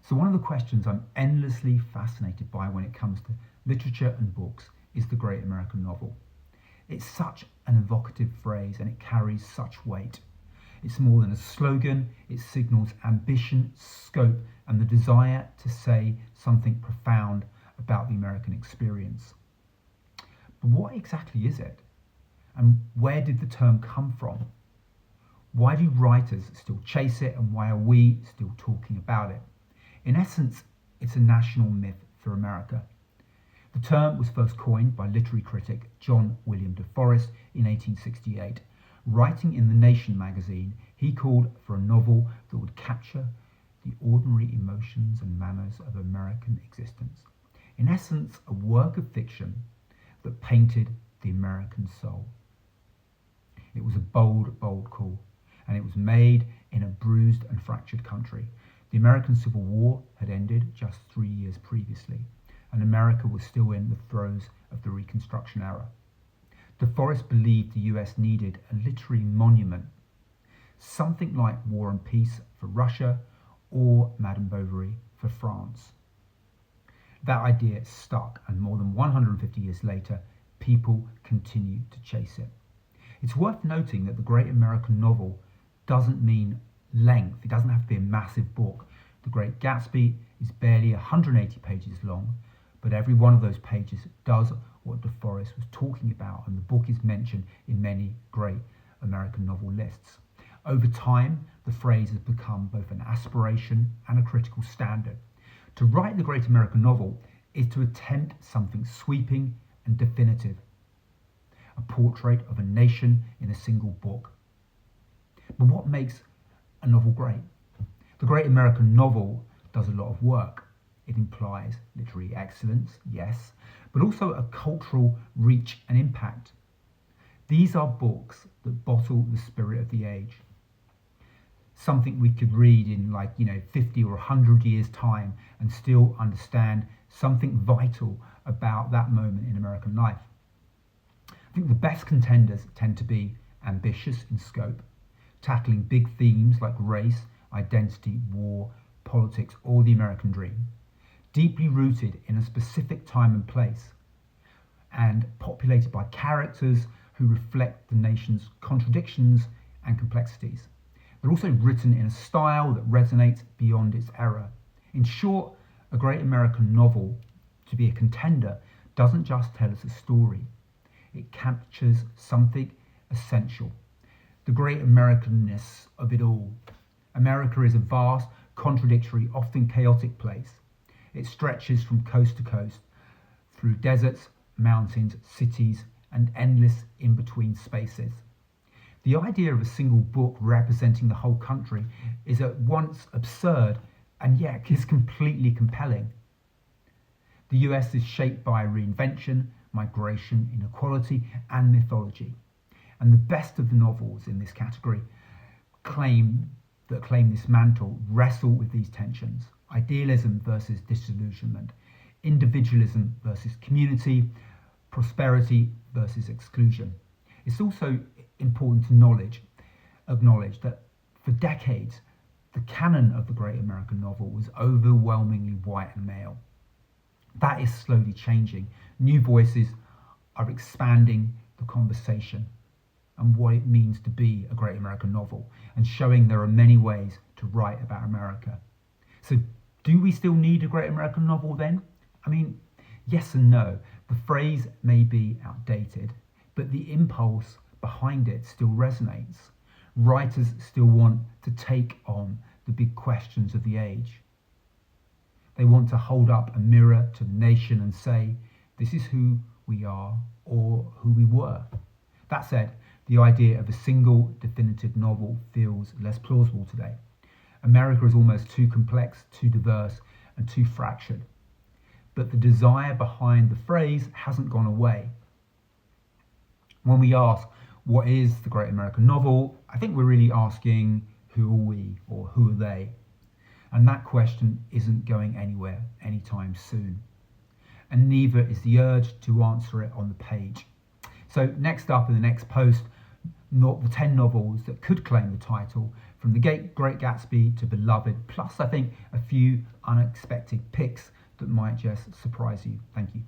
So one of the questions I'm endlessly fascinated by when it comes to literature and books is the great American novel. It's such an evocative phrase and it carries such weight. It's more than a slogan, it signals ambition, scope, and the desire to say something profound about the American experience. But what exactly is it? And where did the term come from? Why do writers still chase it, and why are we still talking about it? In essence, it's a national myth for America. The term was first coined by literary critic John William de Forest in 1868. Writing in The Nation magazine, he called for a novel that would capture the ordinary emotions and manners of American existence. In essence, a work of fiction that painted the American soul. It was a bold, bold call, and it was made in a bruised and fractured country. The American Civil War had ended just 3 years previously, and America was still in the throes of the Reconstruction era. De Forest believed the US needed a literary monument, something like War and Peace for Russia or Madame Bovary for France. That idea stuck, and more than 150 years later, people continue to chase it. It's worth noting that the great American novel doesn't mean length. It doesn't have to be a massive book. The Great Gatsby is barely 180 pages long, but every one of those pages does what De Forest was talking about, and the book is mentioned in many great American novel lists. Over time, the phrase has become both an aspiration and a critical standard. To write the great American novel is to attempt something sweeping and definitive, a portrait of a nation in a single book. But what makes a novel great? The great American novel does a lot of work. It implies literary excellence, yes, but also a cultural reach and impact. These are books that bottle the spirit of the age. Something we could read in 50 or 100 years' time and still understand something vital about that moment in American life. I think the best contenders tend to be ambitious in scope, tackling big themes like race, identity, war, politics, or the American dream, deeply rooted in a specific time and place, and populated by characters who reflect the nation's contradictions and complexities. They're also written in a style that resonates beyond its era. In short, a great American novel, to be a contender, doesn't just tell us a story. It captures something essential, the great Americanness of it all. America is a vast, contradictory, often chaotic place. It stretches from coast to coast, through deserts, mountains, cities, and endless in-between spaces. The idea of a single book representing the whole country is at once absurd and yet is completely compelling. The US is shaped by reinvention, migration, inequality, and mythology. And the best of the novels in this category claim this mantle wrestle with these tensions: idealism versus disillusionment, individualism versus community, prosperity versus exclusion. It's also important to acknowledge that for decades, the canon of the great American novel was overwhelmingly white and male. That is slowly changing. New voices are expanding the conversation and what it means to be a great American novel, and showing there are many ways to write about America. So do we still need a great American novel then? I mean, yes and no. The phrase may be outdated, but the impulse behind it still resonates. Writers still want to take on the big questions of the age. They want to hold up a mirror to the nation and say, this is who we are or who we were. That said, the idea of a single definitive novel feels less plausible today. America is almost too complex, too diverse, and too fractured. But the desire behind the phrase hasn't gone away. When we ask, what is the great American novel? I think we're really asking, who are we or who are they? And that question isn't going anywhere anytime soon. And neither is the urge to answer it on the page. So next up in the next post, the 10 novels that could claim the title, from The Great Gatsby to Beloved, plus I think a few unexpected picks that might just surprise you. Thank you.